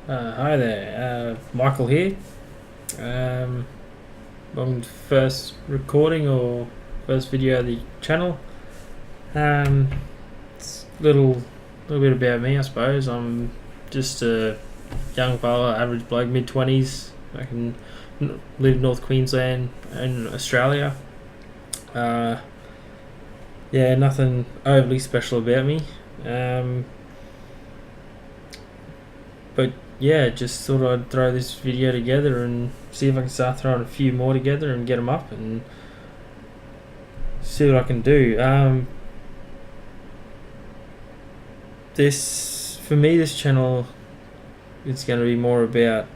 Hi there, Michael here. Um, on the first recording or first video of the channel. It's little bit about me, I suppose. I'm just a young fella, average bloke, mid 20s. I can live North Queensland and Australia. Uh, yeah, nothing overly special about me. Um, but yeah, just thought I'd throw this video together and see if I can start throwing a few more together and get them up and see what I can do. This channel, it's going to be more about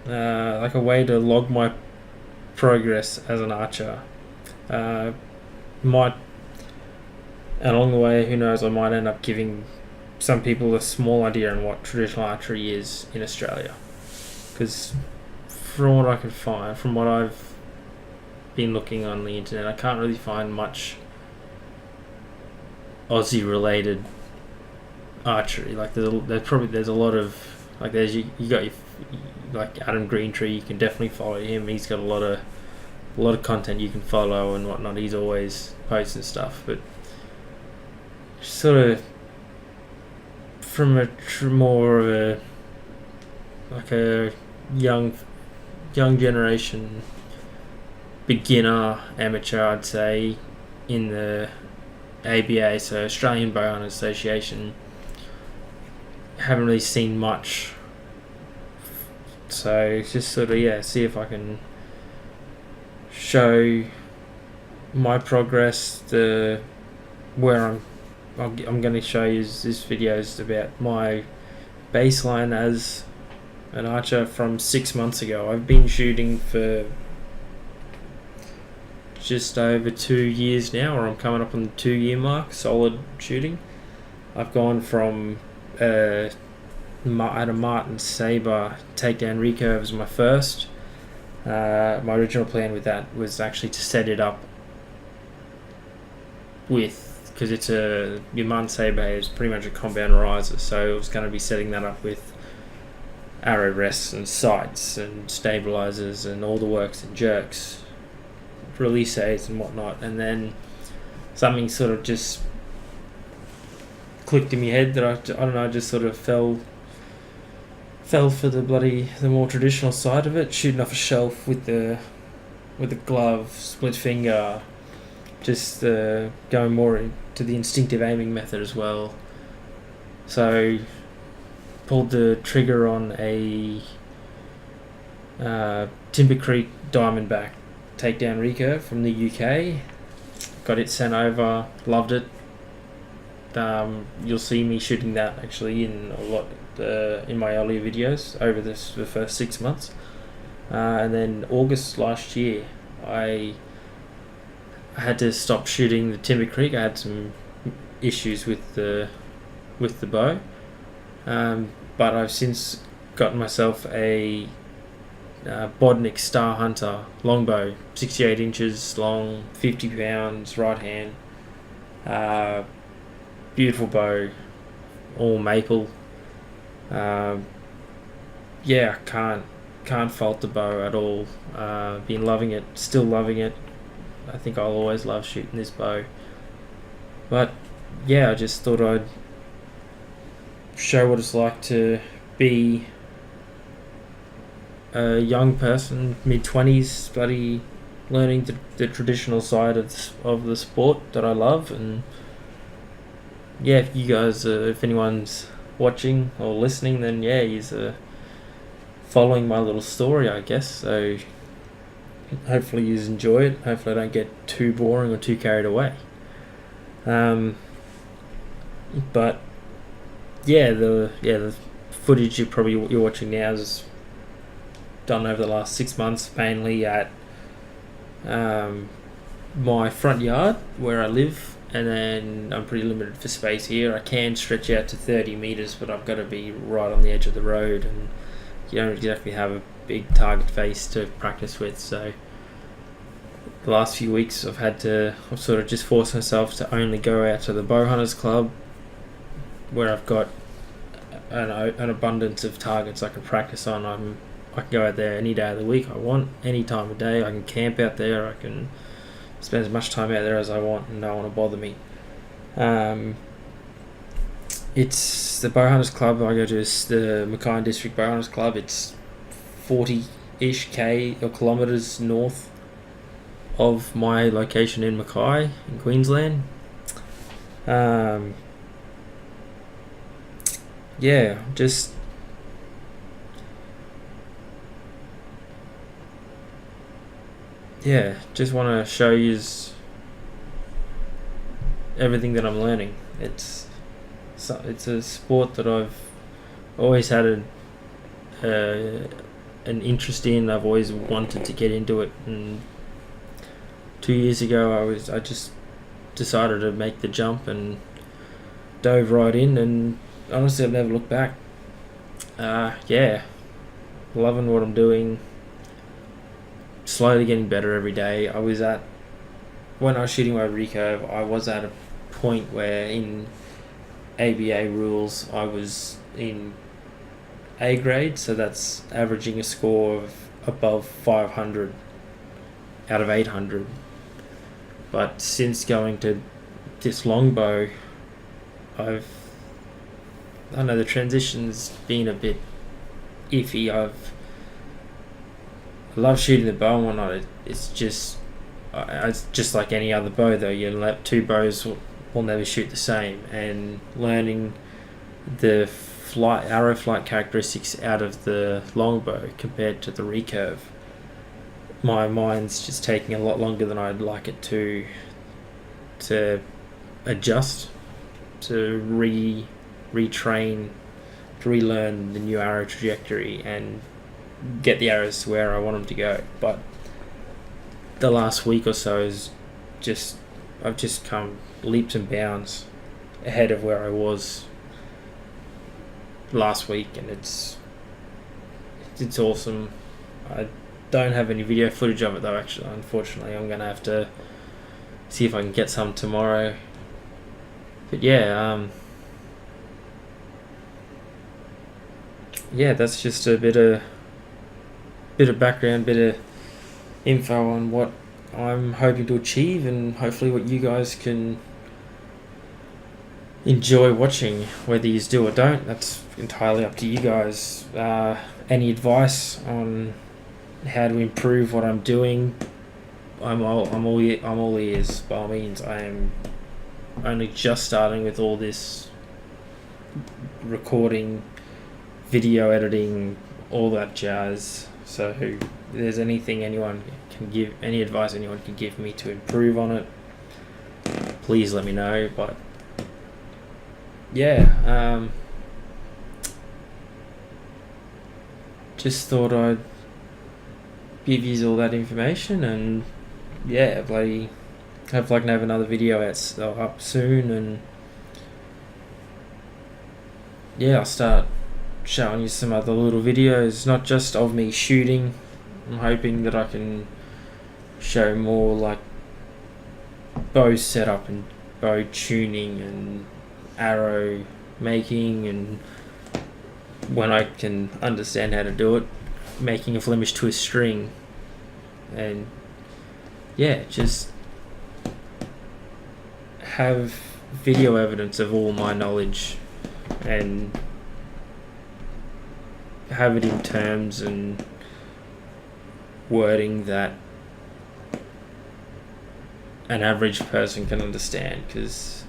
like a way to log my progress as an archer. Might Along the way, who knows, I might end up giving some people a small idea on what traditional archery is in Australia. Because from what I can find, from what I've been looking on the internet, I can't really find much Aussie related archery. Like there's a lot of like there's you got your like Adam Greentree. You can definitely follow him. He's got a lot of content you can follow and whatnot. He's always posting stuff, but sort of from more of a like a young generation beginner amateur, I'd say, in the ABA, so Australian Bowhunters Association. Haven't really seen much, so it's just sort of see if I can show my progress. I'm going to show you this video is about my baseline as an archer from 6 months ago. I've been shooting for just over 2 years now, or I'm coming up on the 2 year mark, solid shooting. I've gone from I had a Martin Sabre takedown recurve as my first. My original plan with that was actually to set it up because your Martin Sabre is pretty much a compound riser, so I was going to be setting that up with arrow rests and sights and stabilizers and all the works and jerks, release aids and whatnot, and then something sort of just clicked in my head that I don't know, just sort of fell for the more traditional side of it, shooting off a shelf with the glove, split finger, just going more into the instinctive aiming method as well. So pulled the trigger on a Timber Creek Diamondback takedown recurve from the UK. Got it sent over, loved it. You'll see me shooting that actually in a lot in my earlier videos over the first 6 months. And then August last year, I had to stop shooting the Timber Creek. I had some issues with the bow, but I've since gotten myself a Bodnik Star Hunter longbow, 68 inches long, 50 pounds, right hand. Beautiful bow, all maple. I can't fault the bow at all. Been loving it, still loving it. I think I'll always love shooting this bow. But I just thought I'd show what it's like to be a young person, mid-20s, bloody learning the traditional side of the sport that I love. And if you guys, if anyone's watching or listening, then you're following my little story, I guess. So hopefully you enjoy it. Hopefully I don't get too boring or too carried away. But the footage you're watching now is done over the last 6 months, mainly at my front yard where I live, and then I'm pretty limited for space here. I can stretch out to 30 meters, but I've got to be right on the edge of the road, and you don't exactly have a big target face to practice with. So the last few weeks I've sort of just forced myself to only go out to the Bowhunters Club, where I've got an abundance of targets I can practice on. I can go out there any day of the week I want, any time of day. I can camp out there. I can spend as much time out there as I want, and no one will bother me. It's the Bowhunters Club I go to. Is the Mackay District Bowhunters Club. It's 40-ish kilometres north of my location in Mackay in Queensland. Yeah, just want to show you everything that I'm learning. It's a sport that I've always had an interest in. I've always wanted to get into it, and 2 years ago I just decided to make the jump and dove right in, and honestly I've never looked back. Loving what I'm doing, slowly getting better every day. When I was shooting my recurve, I was at a point where in ABA rules I was in A grade, so that's averaging a score of above 500 out of 800. But since going to this longbow, I know the transition's been a bit iffy. I love shooting the bow and whatnot. It's just like any other bow though. Two bows will never shoot the same, and learning the arrow flight characteristics out of the longbow compared to the recurve, my mind's just taking a lot longer than I'd like it to adjust, to retrain, to relearn the new arrow trajectory and get the arrows to where I want them to go. But the last week or so I've just come leaps and bounds ahead of where I was last week, and it's awesome. I don't have any video footage of it though, actually. Unfortunately, I'm gonna have to see if I can get some tomorrow. But that's just a bit of background, bit of info on what I'm hoping to achieve, and hopefully what you guys can enjoy watching. Whether you do or don't, that's entirely up to you guys. Any advice on how to improve what I'm doing, I'm all ears. By all means, I am only just starting with all this recording, video editing, all that jazz. So if there's any advice anyone can give me to improve on it, please let me know. But just thought I'd give you all that information, and hopefully I can have another video up soon, and I'll start showing you some other little videos, not just of me shooting. I'm hoping that I can show more like bow setup and bow tuning and arrow making, and when I can understand how to do it, making a Flemish twist string, and just have video evidence of all my knowledge and have it in terms and wording that an average person can understand, because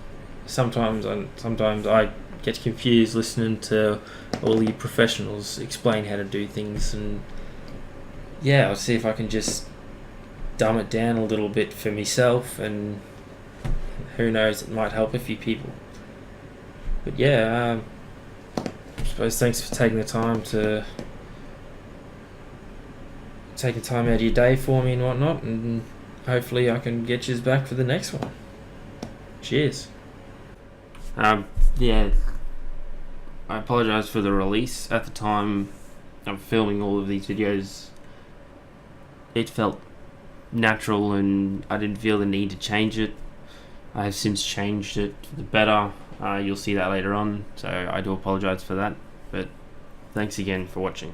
sometimes I get confused listening to all the professionals explain how to do things, and I'll see if I can just dumb it down a little bit for myself, and who knows, it might help a few people. But I suppose thanks for taking the time out of your day for me and whatnot, and hopefully I can get you back for the next one. Cheers. I apologise for the release. At the time of filming all of these videos, it felt natural and I didn't feel the need to change it. I have since changed it for the better. You'll see that later on, so I do apologise for that. But thanks again for watching.